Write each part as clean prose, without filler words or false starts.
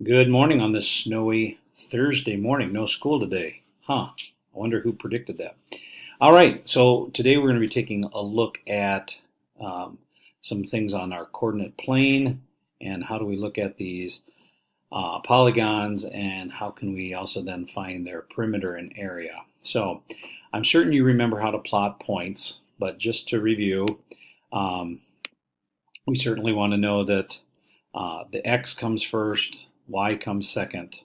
Good morning on this snowy Thursday morning. No school today. I wonder who predicted that. All right, so today we're going to be taking a look at um, some things on our coordinate plane and how do we look at these polygons and how can we also then find their perimeter and area. So I'm certain you remember how to plot points, but just to review, um, we certainly want to know that the x comes first, y comes second,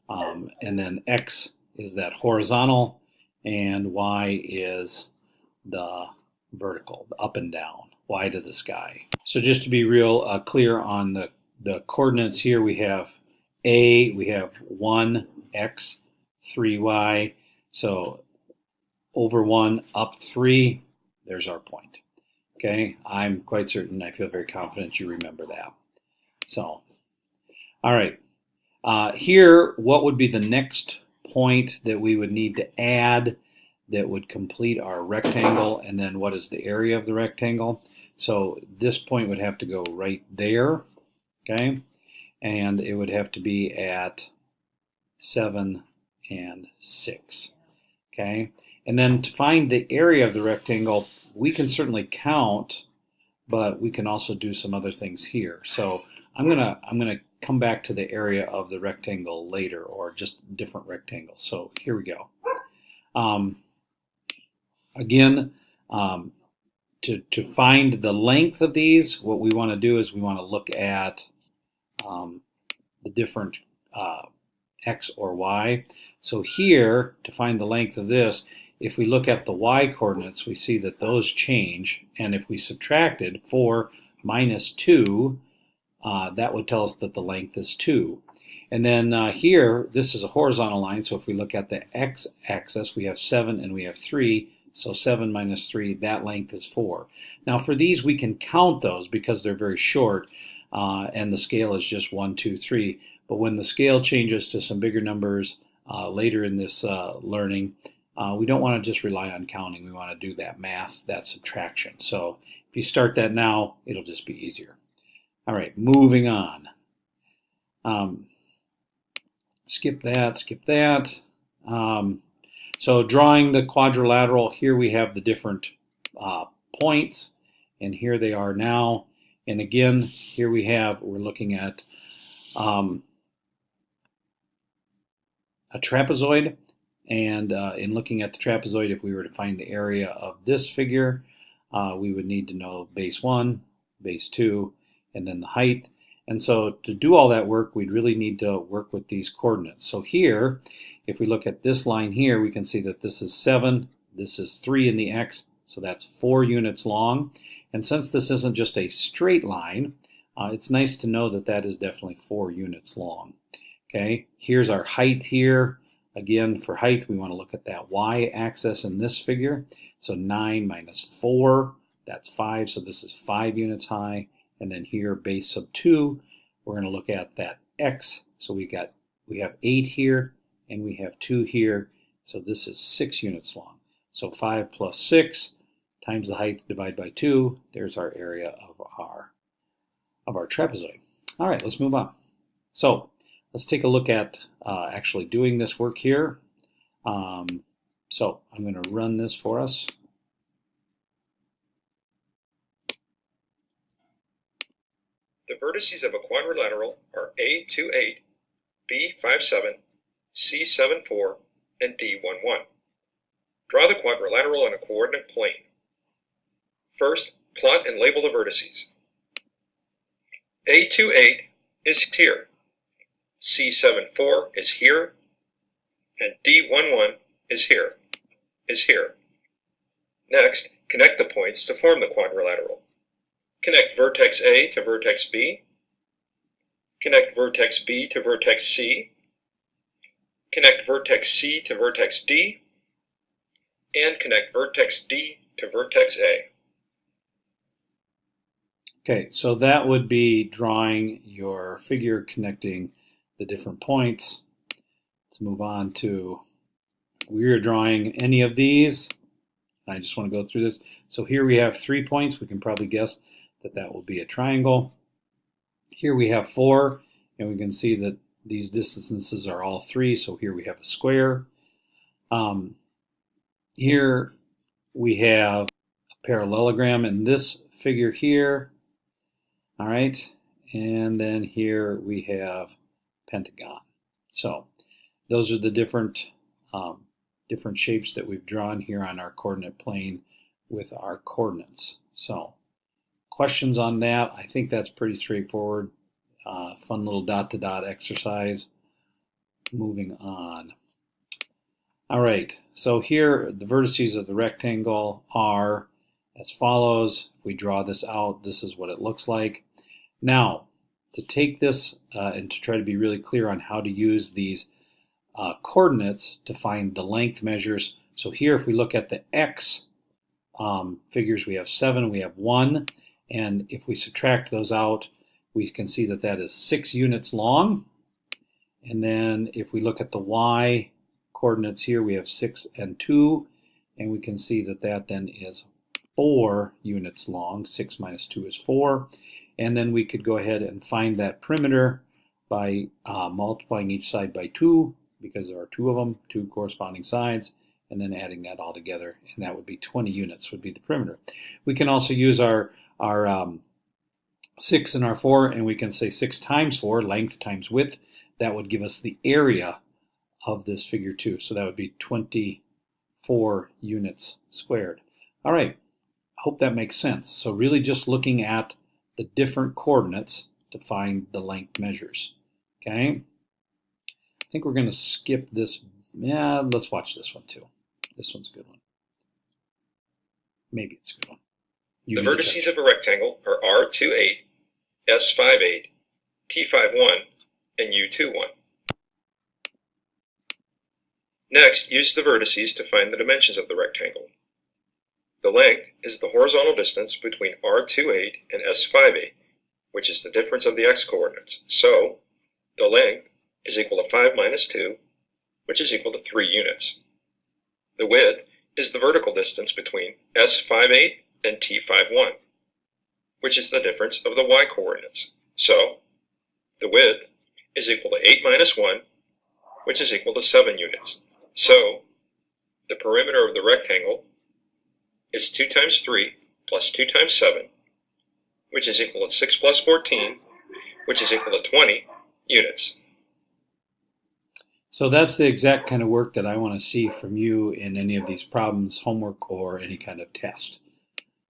and then x is that horizontal, and y is the vertical, the up and down, y to the sky. So just to be real clear on the coordinates here, we have we have 1x, 3y, so over 1, up 3, there's our point. Okay, I'm quite certain, I feel very confident you remember that. So, all right. Here, what would be the next point that we would need to add that would complete our rectangle, and then what is the area of the rectangle? So this point would have to go right there, okay? And it would have to be at 7 and 6, okay? And then to find the area of the rectangle, we can certainly count, but we can also do some other things here. So I'm gonna come back to the area of the rectangle later, or just different rectangles. So here we go. Again, to find the length of these, what we want to do is we want to look at the different x or y. So here, to find the length of this, if we look at the y coordinates, we see that those change, and if we subtracted 4 minus 2, that would tell us that the length is 2. And then here, this is a horizontal line, so if we look at the x-axis, we have 7 and we have 3, so 7 minus 3, that length is 4. Now for these, we can count those because they're very short, and the scale is just 1, 2, 3. But when the scale changes to some bigger numbers later in this learning, we don't want to just rely on counting. We want to do that math, that subtraction. So if you start that now, it'll just be easier. All right, moving on. Skip that. So drawing the quadrilateral, here we have the different points, and here they are now. And again, here we're looking at a trapezoid. And in looking at the trapezoid, if we were to find the area of this figure, we would need to know base 1, base 2, and then the height. And so to do all that work, we'd really need to work with these coordinates. So here, if we look at this line here, we can see that this is 7, this is 3 in the x, so that's 4 units long. And since this isn't just a straight line, it's nice to know that that is definitely 4 units long. Okay, here's our height here. Again, for height, we want to look at that y-axis in this figure. So 9 minus 4, that's 5, so this is 5 units high. And then here, base sub 2, we're going to look at that x. So we have 8 here, and we have 2 here. So this is 6 units long. So 5 plus 6 times the height divided by 2. There's our area of our trapezoid. All right, let's move on. So let's take a look at actually doing this work here. So I'm going to run this for us. The vertices of a quadrilateral are A28, B57, C74, and D11. Draw the quadrilateral on a coordinate plane. First, plot and label the vertices. A28 is here, C74 is here, and D11 is here. Next, connect the points to form the quadrilateral. Connect vertex A to vertex B. Connect vertex B to vertex C. Connect vertex C to vertex D. And connect vertex D to vertex A. Okay, so that would be drawing your figure connecting the different points. Let's move on to, we are drawing any of these. I just want to go through this. So here we have 3 points. We can probably guess that that will be a triangle. Here we have 4, and we can see that These distances are all 3, so here we have a square. Here we have a parallelogram in this figure here. All right, and then here we have pentagon. So those are the different shapes that we've drawn here on our coordinate plane with our coordinates. So questions on that? I think that's pretty straightforward. Fun little dot-to-dot exercise. Moving on. All right, so here the vertices of the rectangle are as follows. If we draw this out, this is what it looks like. Now, to take this and to try to be really clear on how to use these coordinates to find the length measures. So here, if we look at the x figures, we have 7, we have 1, and if we subtract those out, we can see that that is 6 units long. And then if we look at the y coordinates here, we have 6 and 2, and we can see that that then is 4 units long. 6 minus 2 is 4. And then we could go ahead and find that perimeter by multiplying each side by 2, because there are 2 of them, 2 corresponding sides, and then adding that all together, and that would be 20 units would be the perimeter. We can also use our 6 and our 4, and we can say 6 times 4, length times width. That would give us the area of this figure 2. So that would be 24 units squared. All right, I hope that makes sense. So really just looking at the different coordinates to find the length measures. Okay, I think we're going to skip this. Yeah, let's watch this one too. This one's a good one. Maybe it's a good one. The vertices of a rectangle are R28, S58, T51, and U21. Next, use the vertices to find the dimensions of the rectangle. The length is the horizontal distance between R28 and S58, which is the difference of the x-coordinates. So, the length is equal to 5 minus 2, which is equal to 3 units. The width is the vertical distance between S58 and T51, which is the difference of the y-coordinates. So, the width is equal to 8 minus 1, which is equal to 7 units. So, the perimeter of the rectangle is 2 times 3 plus 2 times 7, which is equal to 6 plus 14, which is equal to 20 units. So that's the exact kind of work that I want to see from you in any of these problems, homework, or any kind of test.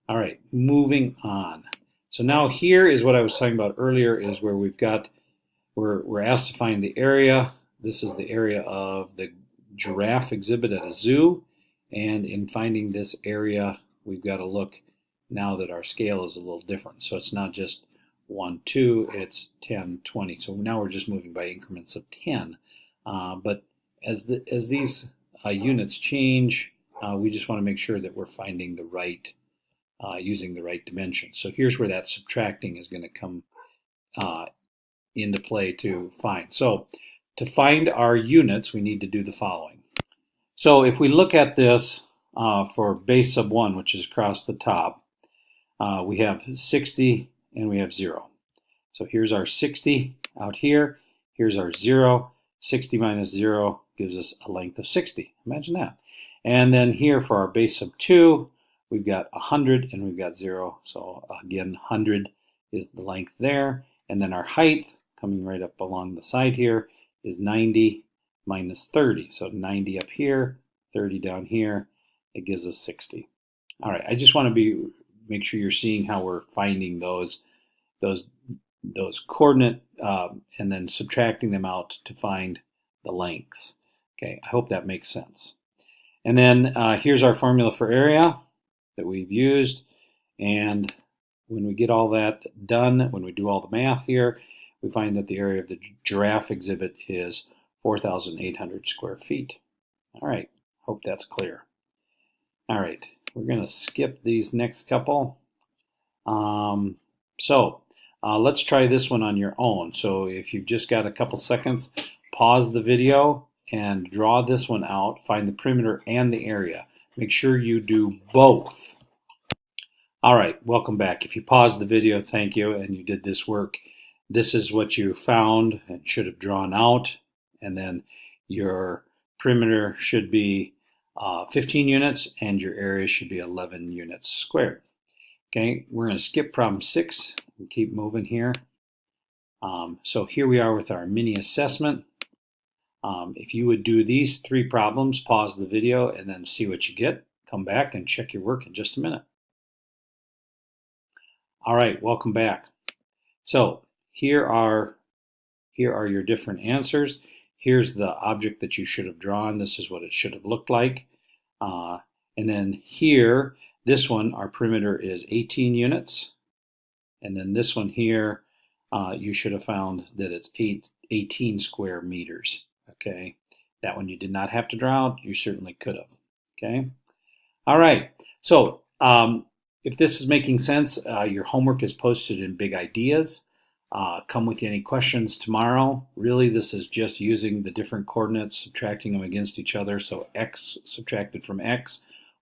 All right, moving on. So now here is what I was talking about earlier, is where we're asked to find the area. This is the area of the giraffe exhibit at a zoo. And in finding this area, we've got to look now that our scale is a little different. So it's not just 1, 2, it's 10, 20. So now we're just moving by increments of 10. But as these units change, we just want to make sure that we're finding the right, using the right dimension. So here's where that subtracting is going to come into play to find. So to find our units, we need to do the following. So if we look at this for base sub 1, which is across the top, we have 60 and we have 0. So here's our 60 out here. Here's our 0. 60 minus 0 gives us a length of 60. Imagine that. And then here for our base sub 2, we've got 100 and we've got 0. So again, 100 is the length there. And then our height, coming right up along the side here, is 90 minus 30. So 90 up here, 30 down here, it gives us 60. All right, I just want to make sure you're seeing how we're finding those coordinate and then subtracting them out to find the lengths. Okay, I hope that makes sense. And then here's our formula for area that we've used. And when we get all that done, when we do all the math here, we find that the area of the giraffe exhibit is 4,800 square feet. All right, hope that's clear. All right, we're going to skip these next couple. Let's try this one on your own. So if you've just got a couple seconds, pause the video and draw this one out. Find the perimeter and the area. Make sure you do both. All right, welcome back. If you paused the video, thank you, and you did this work. this is what you found and should have drawn out. And then your perimeter should be 15 units and your area should be 11 units squared. Okay, we're going to skip problem 6 and keep moving here. So here we are with our mini assessment. If you would do these 3 problems, pause the video and then see what you get. Come back and check your work in just a minute. All right, welcome back. So here are your different answers. Here's the object that you should have drawn. This is what it should have looked like. And then here, this one, our perimeter is 18 units. And then this one here, you should have found that it's 18 square meters. Okay, that one you did not have to draw out. You certainly could have. Okay, all right. So if this is making sense, your homework is posted in Big Ideas. Come with any questions tomorrow. Really, this is just using the different coordinates, subtracting them against each other. So x subtracted from x,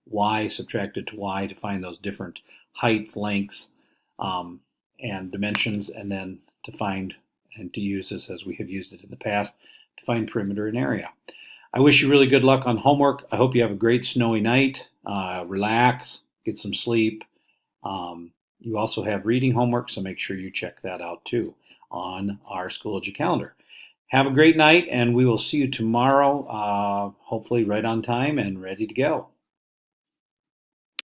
y subtracted to y to find those different heights, lengths, and dimensions, and then to find and to use this as we have used it in the past to find perimeter and area. I wish you really good luck on homework. I hope you have a great snowy night. Relax, get some sleep. You also have reading homework, so make sure you check that out too on our Schoology calendar. Have a great night, and we will see you tomorrow, hopefully right on time and ready to go.